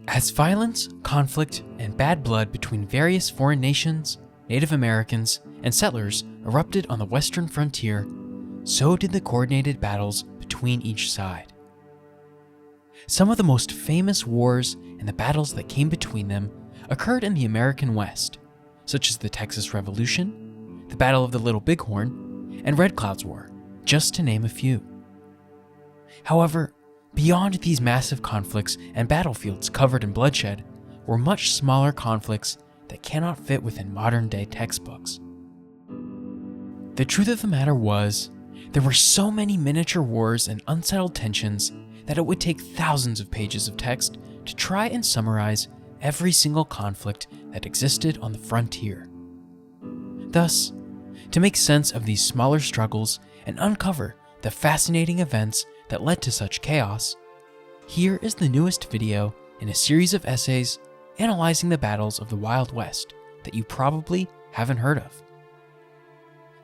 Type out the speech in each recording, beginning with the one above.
As violence, conflict, and bad blood between various foreign nations, Native Americans, and settlers erupted on the western frontier, so did the coordinated battles between each side. Some of the most famous wars and the battles that came between them occurred in the American West, such as the Texas Revolution, the Battle of the Little Bighorn, and Red Cloud's War, just to name a few. However, beyond these massive conflicts and battlefields covered in bloodshed were much smaller conflicts that cannot fit within modern-day textbooks. The truth of the matter was, there were so many miniature wars and unsettled tensions that it would take thousands of pages of text to try and summarize every single conflict that existed on the frontier. Thus, to make sense of these smaller struggles and uncover the fascinating events that led to such chaos, here is the newest video in a series of essays analyzing the battles of the Wild West that you probably haven't heard of.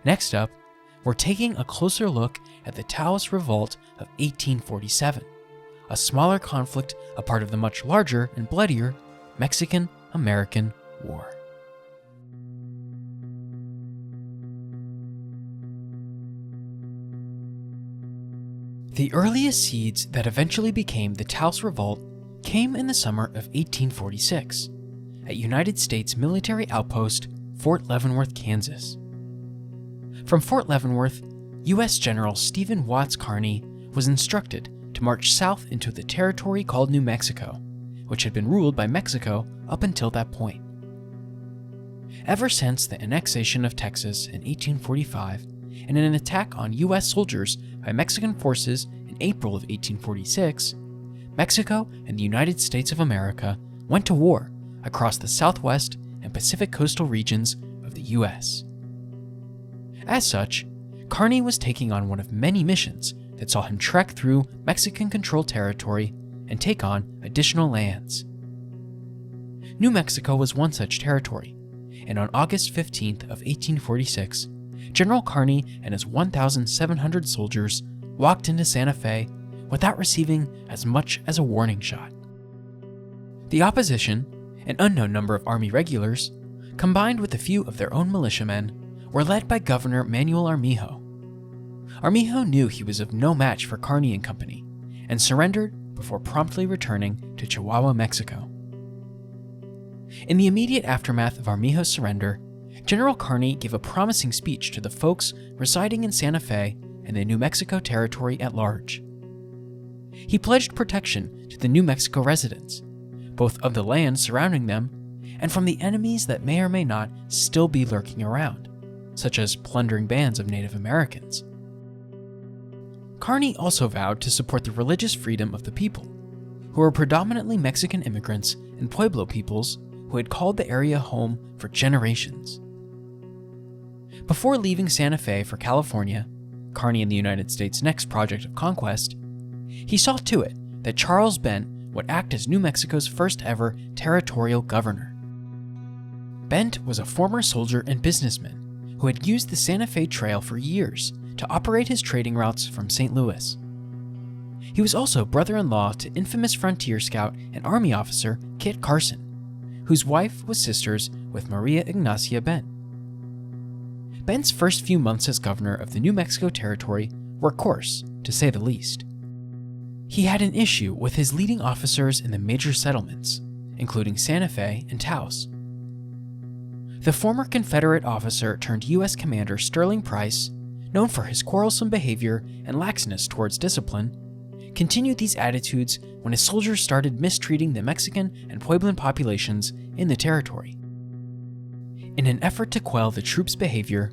Next up, we're taking a closer look at the Taos Revolt of 1847, a smaller conflict a part of the much larger and bloodier Mexican-American War. The earliest seeds that eventually became the Taos Revolt came in the summer of 1846 at United States military outpost Fort Leavenworth, Kansas. From Fort Leavenworth, U.S. General Stephen Watts Kearny was instructed to march south into the territory called New Mexico, which had been ruled by Mexico up until that point. Ever since the annexation of Texas in 1845 and an attack on U.S. soldiers by Mexican forces in April of 1846, Mexico and the United States of America went to war across the southwest and Pacific coastal regions of the U.S. As such, Kearny was taking on one of many missions that saw him trek through Mexican-controlled territory and take on additional lands. New Mexico was one such territory, and on August 15th of 1846, General Kearny and his 1,700 soldiers walked into Santa Fe without receiving as much as a warning shot. The opposition, an unknown number of Army regulars, combined with a few of their own militiamen, were led by Governor Manuel Armijo. Armijo knew he was of no match for Kearny and company, and surrendered before promptly returning to Chihuahua, Mexico. In the immediate aftermath of Armijo's surrender, General Kearny gave a promising speech to the folks residing in Santa Fe and the New Mexico territory at large. He pledged protection to the New Mexico residents, both of the land surrounding them and from the enemies that may or may not still be lurking around, such as plundering bands of Native Americans. Kearny also vowed to support the religious freedom of the people, who were predominantly Mexican immigrants and Pueblo peoples who had called the area home for generations. Before leaving Santa Fe for California, Kearny and the United States' next project of conquest, he saw to it that Charles Bent would act as New Mexico's first ever territorial governor. Bent was a former soldier and businessman who had used the Santa Fe Trail for years to operate his trading routes from St. Louis. He was also brother-in-law to infamous frontier scout and Army officer Kit Carson, whose wife was sisters with Maria Ignacia Bent. Bent's first few months as governor of the New Mexico Territory were coarse, to say the least. He had an issue with his leading officers in the major settlements, including Santa Fe and Taos. The former Confederate officer turned U.S. Commander Sterling Price, known for his quarrelsome behavior and laxness towards discipline, continued these attitudes when his soldiers started mistreating the Mexican and Pueblan populations in the territory. In an effort to quell the troops' behavior,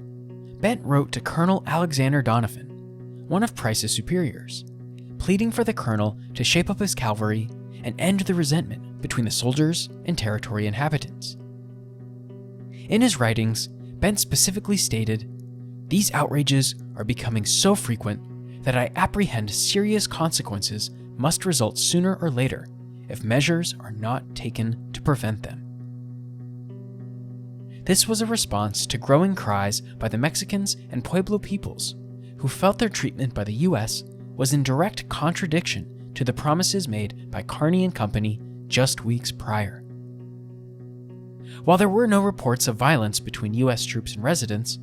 Bent wrote to Colonel Alexander Donovan, one of Price's superiors, pleading for the colonel to shape up his cavalry and end the resentment between the soldiers and territory inhabitants. In his writings, Bent specifically stated, "These outrages are becoming so frequent that I apprehend serious consequences must result sooner or later if measures are not taken to prevent them." This was a response to growing cries by the Mexicans and Pueblo peoples, who felt their treatment by the U.S. was in direct contradiction to the promises made by Kearny and company just weeks prior. While there were no reports of violence between U.S. troops and residents,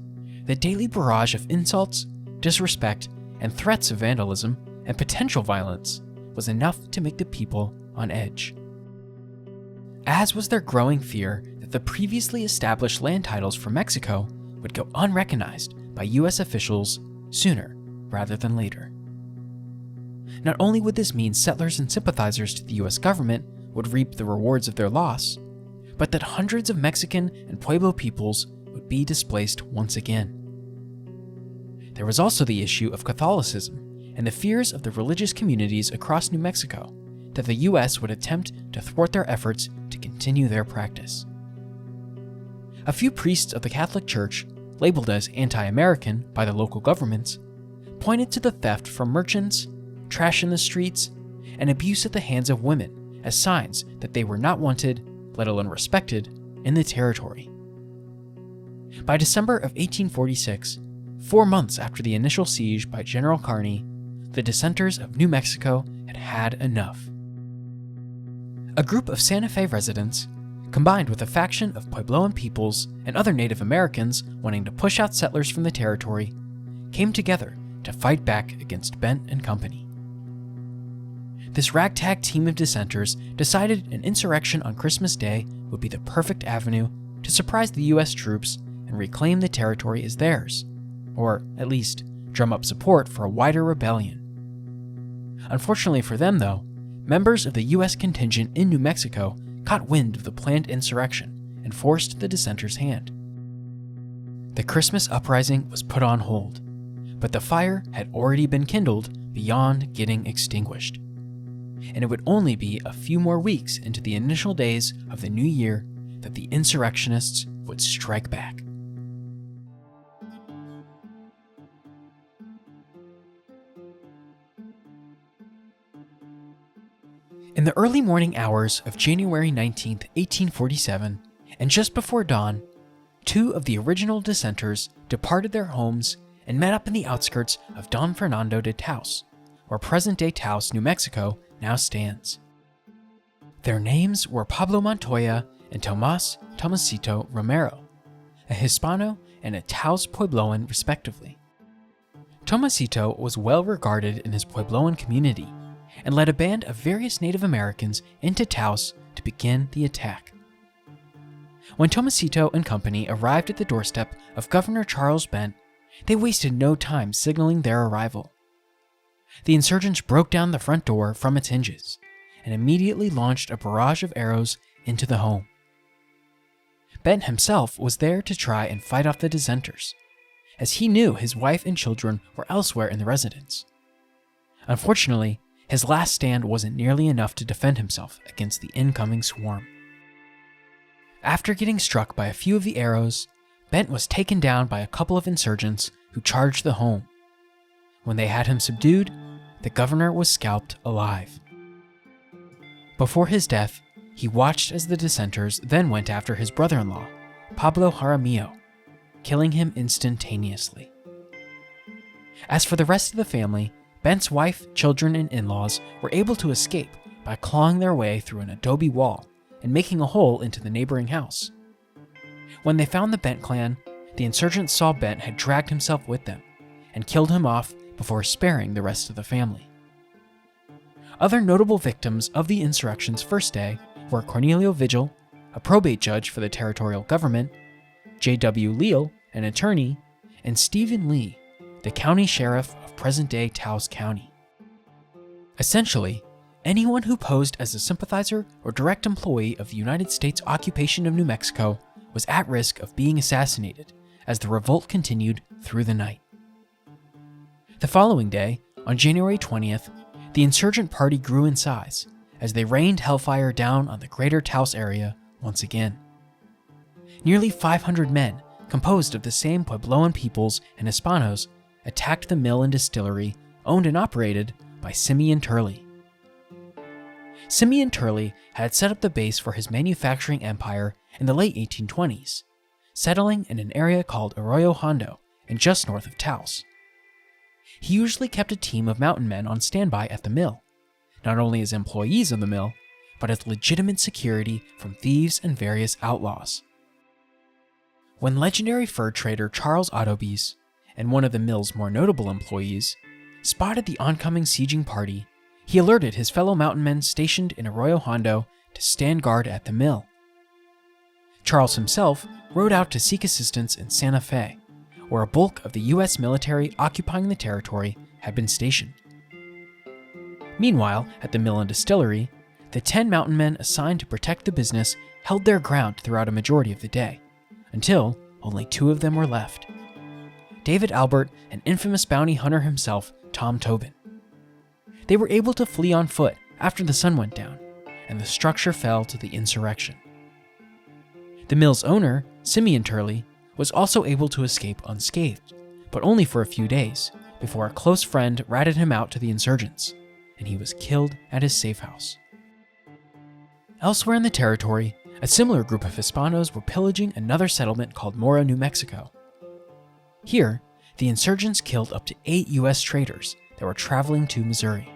the daily barrage of insults, disrespect, and threats of vandalism and potential violence was enough to make the people on edge. As was their growing fear that the previously established land titles for Mexico would go unrecognized by U.S. officials sooner rather than later. Not only would this mean settlers and sympathizers to the U.S. government would reap the rewards of their loss, but that hundreds of Mexican and Pueblo peoples would be displaced once again. There was also the issue of Catholicism and the fears of the religious communities across New Mexico that the U.S. would attempt to thwart their efforts to continue their practice. A few priests of the Catholic Church, labeled as anti-American by the local governments, pointed to the theft from merchants, trash in the streets, and abuse at the hands of women as signs that they were not wanted, let alone respected, in the territory. By December of 1846, 4 months after the initial siege by General Kearny, the dissenters of New Mexico had had enough. A group of Santa Fe residents, combined with a faction of Puebloan peoples and other Native Americans wanting to push out settlers from the territory, came together to fight back against Bent and company. This ragtag team of dissenters decided an insurrection on Christmas Day would be the perfect avenue to surprise the U.S. troops and reclaim the territory as theirs, or at least drum up support for a wider rebellion. Unfortunately for them, though, members of the U.S. contingent in New Mexico caught wind of the planned insurrection and forced the dissenters' hand. The Christmas uprising was put on hold, but the fire had already been kindled beyond getting extinguished. And it would only be a few more weeks into the initial days of the new year that the insurrectionists would strike back. In the early morning hours of January 19, 1847, and just before dawn, 2 of the original dissenters departed their homes and met up in the outskirts of Don Fernando de Taos, where present-day Taos, New Mexico, now stands. Their names were Pablo Montoya and Tomas Tomasito Romero, a Hispano and a Taos Puebloan respectively. Tomasito was well regarded in his Puebloan community and led a band of various Native Americans into Taos to begin the attack. When Tomasito and company arrived at the doorstep of Governor Charles Bent, they wasted no time signaling their arrival. The insurgents broke down the front door from its hinges and immediately launched a barrage of arrows into the home. Bent himself was there to try and fight off the dissenters, as he knew his wife and children were elsewhere in the residence. Unfortunately, his last stand wasn't nearly enough to defend himself against the incoming swarm. After getting struck by a few of the arrows, Bent was taken down by a couple of insurgents who charged the home. When they had him subdued, the governor was scalped alive. Before his death, he watched as the dissenters then went after his brother-in-law, Pablo Jaramillo, killing him instantaneously. As for the rest of the family, Bent's wife, children, and in-laws were able to escape by clawing their way through an adobe wall and making a hole into the neighboring house. When they found the Bent clan, the insurgents saw Bent had dragged himself with them and killed him off before sparing the rest of the family. Other notable victims of the insurrection's first day were Cornelio Vigil, a probate judge for the territorial government, J.W. Leal, an attorney, and Stephen Lee, the county sheriff of present-day Taos County. Essentially, anyone who posed as a sympathizer or direct employee of the United States occupation of New Mexico was at risk of being assassinated as the revolt continued through the night. The following day, on January 20th, the insurgent party grew in size as they rained hellfire down on the greater Taos area once again. Nearly 500 men, composed of the same Puebloan peoples and Hispanos, attacked the mill and distillery owned and operated by Simeon Turley. Simeon Turley had set up the base for his manufacturing empire in the late 1820s, settling in an area called Arroyo Hondo and just north of Taos. He usually kept a team of mountain men on standby at the mill, not only as employees of the mill, but as legitimate security from thieves and various outlaws. When legendary fur trader Charles Autobes, and one of the mill's more notable employees, spotted the oncoming sieging party, he alerted his fellow mountain men stationed in Arroyo Hondo to stand guard at the mill. Charles himself rode out to seek assistance in Santa Fe, where a bulk of the U.S. military occupying the territory had been stationed. Meanwhile, at the mill and distillery, the 10 mountain men assigned to protect the business held their ground throughout a majority of the day, until only 2 of them were left: David Albert and infamous bounty hunter himself, Tom Tobin. They were able to flee on foot after the sun went down, and the structure fell to the insurrection. The mill's owner, Simeon Turley, was also able to escape unscathed, but only for a few days, before a close friend ratted him out to the insurgents, and he was killed at his safe house. Elsewhere in the territory, a similar group of Hispanos were pillaging another settlement called Mora, New Mexico. Here, the insurgents killed up to 8 U.S. traders that were traveling to Missouri.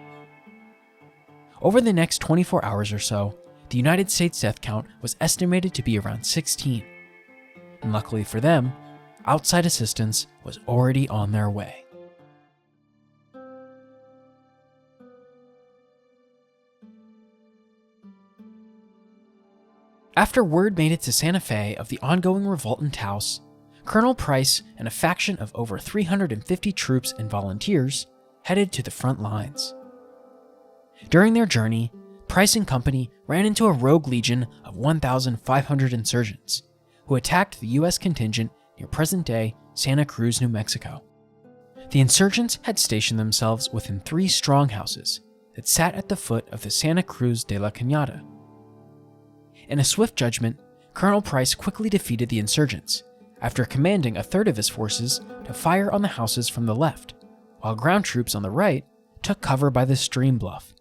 Over the next 24 hours or so, the United States death count was estimated to be around 16. And luckily for them, outside assistance was already on their way. After word made it to Santa Fe of the ongoing revolt in Taos, Colonel Price and a faction of over 350 troops and volunteers headed to the front lines. During their journey, Price and company ran into a rogue legion of 1,500 insurgents, who attacked the U.S. contingent near present-day Santa Cruz, New Mexico. The insurgents had stationed themselves within 3 stronghouses that sat at the foot of the Santa Cruz de la Cañada. In a swift judgment, Colonel Price quickly defeated the insurgents, after commanding a third of his forces to fire on the houses from the left, while ground troops on the right took cover by the stream bluff.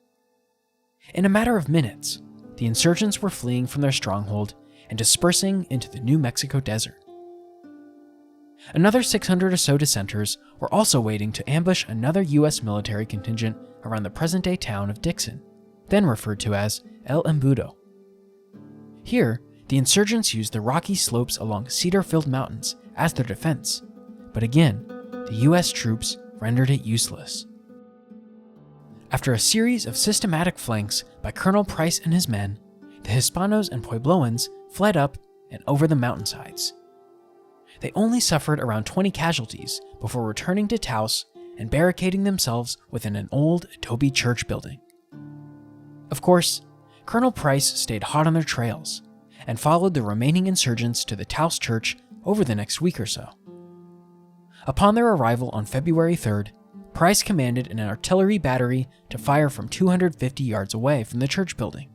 In a matter of minutes, the insurgents were fleeing from their stronghold and dispersing into the New Mexico desert. Another 600 or so dissenters were also waiting to ambush another U.S. military contingent around the present-day town of Dixon, then referred to as El Embudo. Here, the insurgents used the rocky slopes along cedar-filled mountains as their defense, but again, the U.S. troops rendered it useless. After a series of systematic flanks by Colonel Price and his men, the Hispanos and Puebloans fled up and over the mountainsides. They only suffered around 20 casualties before returning to Taos and barricading themselves within an old adobe church building. Of course, Colonel Price stayed hot on their trails and followed the remaining insurgents to the Taos church over the next week or so. Upon their arrival on February 3rd, Price commanded an artillery battery to fire from 250 yards away from the church building.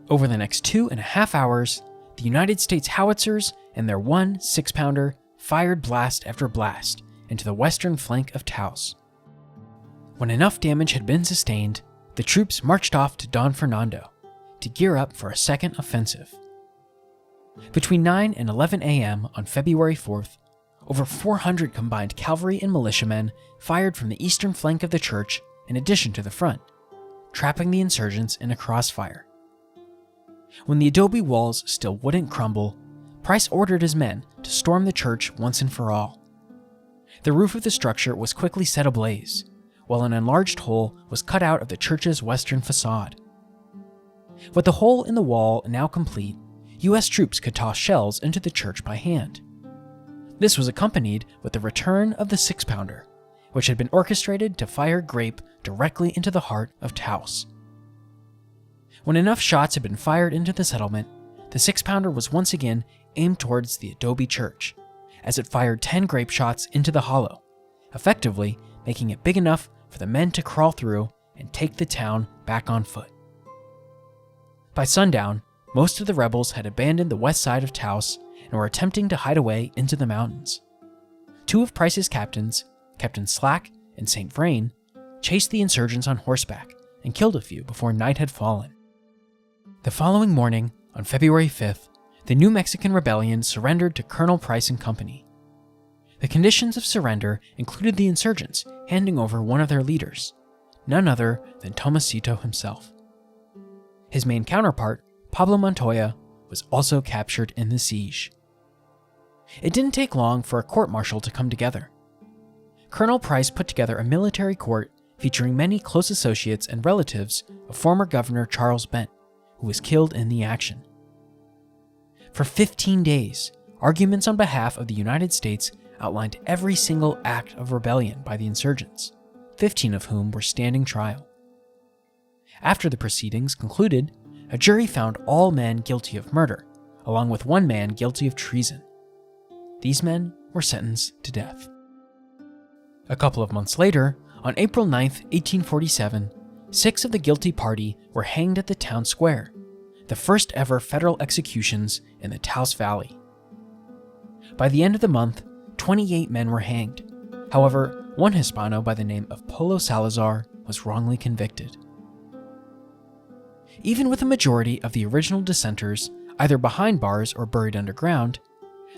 Over the next 2.5 hours, the United States howitzers and their 1 6-pounder fired blast after blast into the western flank of Taos. When enough damage had been sustained, the troops marched off to Don Fernando to gear up for a second offensive. Between 9 and 11 a.m. on February 4th, over 400 combined cavalry and militiamen fired from the eastern flank of the church in addition to the front, trapping the insurgents in a crossfire. When the adobe walls still wouldn't crumble, Price ordered his men to storm the church once and for all. The roof of the structure was quickly set ablaze, while an enlarged hole was cut out of the church's western facade. With the hole in the wall now complete, U.S. troops could toss shells into the church by hand. This was accompanied with the return of the 6-pounder, which had been orchestrated to fire grape directly into the heart of Taos. When enough shots had been fired into the settlement, the 6-pounder was once again aimed towards the adobe church, as it fired 10 grape shots into the hollow, effectively making it big enough for the men to crawl through and take the town back on foot. By sundown, most of the rebels had abandoned the west side of Taos and were attempting to hide away into the mountains. 2 of Price's captains, Captain Slack and St. Vrain, chased the insurgents on horseback and killed a few before night had fallen. The following morning, on February 5th, the New Mexican Rebellion surrendered to Colonel Price and company. The conditions of surrender included the insurgents handing over one of their leaders, none other than Tomasito himself. His main counterpart, Pablo Montoya, was also captured in the siege. It didn't take long for a court-martial to come together. Colonel Price put together a military court featuring many close associates and relatives of former Governor Charles Bent, who was killed in the action. For 15 days, arguments on behalf of the United States outlined every single act of rebellion by the insurgents, 15 of whom were standing trial. After the proceedings concluded, a jury found all men guilty of murder, along with one man guilty of treason. These men were sentenced to death. A couple of months later, on April 9, 1847, 6 of the guilty party were hanged at the town square, the first ever federal executions in the Taos Valley. By the end of the month, 28 men were hanged. However, one Hispano by the name of Polo Salazar was wrongly convicted. Even with a majority of the original dissenters either behind bars or buried underground,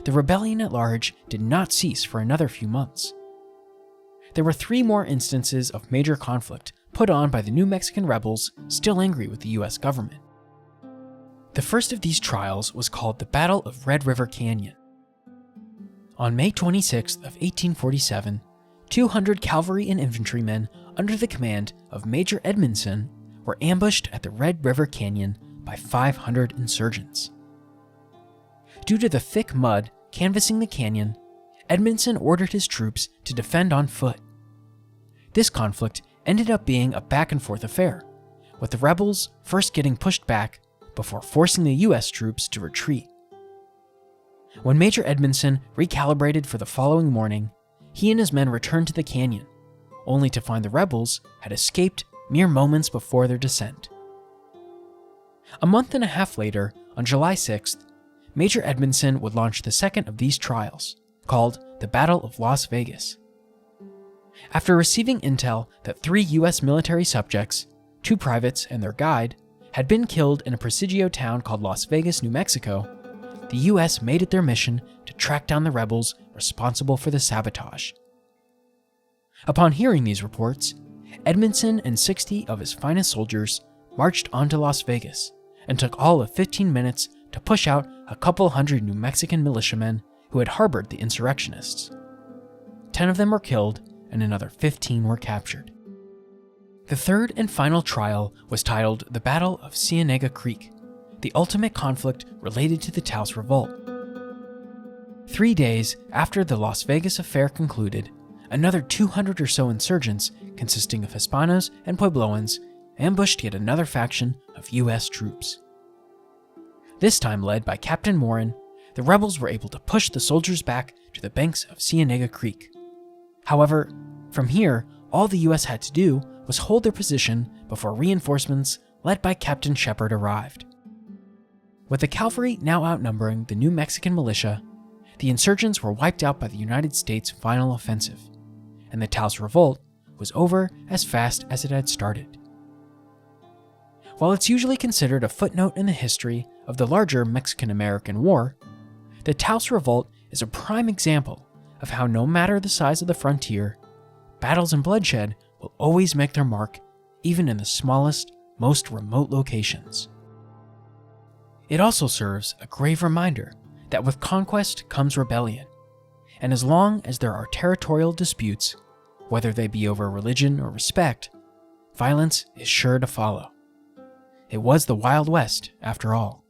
the rebellion at large did not cease for another few months. There were 3 more instances of major conflict put on by the New Mexican rebels still angry with the US government. The first of these trials was called the Battle of Red River Canyon. On May 26th of 1847, 200 cavalry and infantrymen under the command of Major Edmondson were ambushed at the Red River Canyon by 500 insurgents. Due to the thick mud canvassing the canyon, Edmondson ordered his troops to defend on foot. This conflict ended up being a back-and-forth affair, with the rebels first getting pushed back before forcing the US troops to retreat. When Major Edmondson recalibrated for the following morning, he and his men returned to the canyon, only to find the rebels had escaped mere moments before their descent. A month and a half later, on July 6th, Major Edmondson would launch the second of these trials, called the Battle of Las Vegas. After receiving intel that 3 US military subjects, 2 privates and their guide, had been killed in a Presidio town called Las Vegas, New Mexico, the US made it their mission to track down the rebels responsible for the sabotage. Upon hearing these reports, Edmondson and 60 of his finest soldiers marched onto Las Vegas and took all of 15 minutes to push out a couple hundred New Mexican militiamen who had harbored the insurrectionists. 10 of them were killed and another 15 were captured. The third and final trial was titled the Battle of Cienega Creek, the ultimate conflict related to the Taos Revolt. 3 days after the Las Vegas affair concluded, another 200 or so insurgents, consisting of Hispanos and Puebloans, ambushed yet another faction of US troops. This time led by Captain Morin, the rebels were able to push the soldiers back to the banks of Cienega Creek. However, from here, all the US had to do was hold their position before reinforcements led by Captain Shepard arrived. With the cavalry now outnumbering the New Mexican militia, the insurgents were wiped out by the United States' final offensive, and the Taos Revolt was over as fast as it had started. While it's usually considered a footnote in the history of the larger Mexican-American War, the Taos Revolt is a prime example of how no matter the size of the frontier, battles and bloodshed will always make their mark even in the smallest, most remote locations. It also serves a grave reminder that with conquest comes rebellion, and as long as there are territorial disputes, whether they be over religion or respect, violence is sure to follow. It was the Wild West, after all.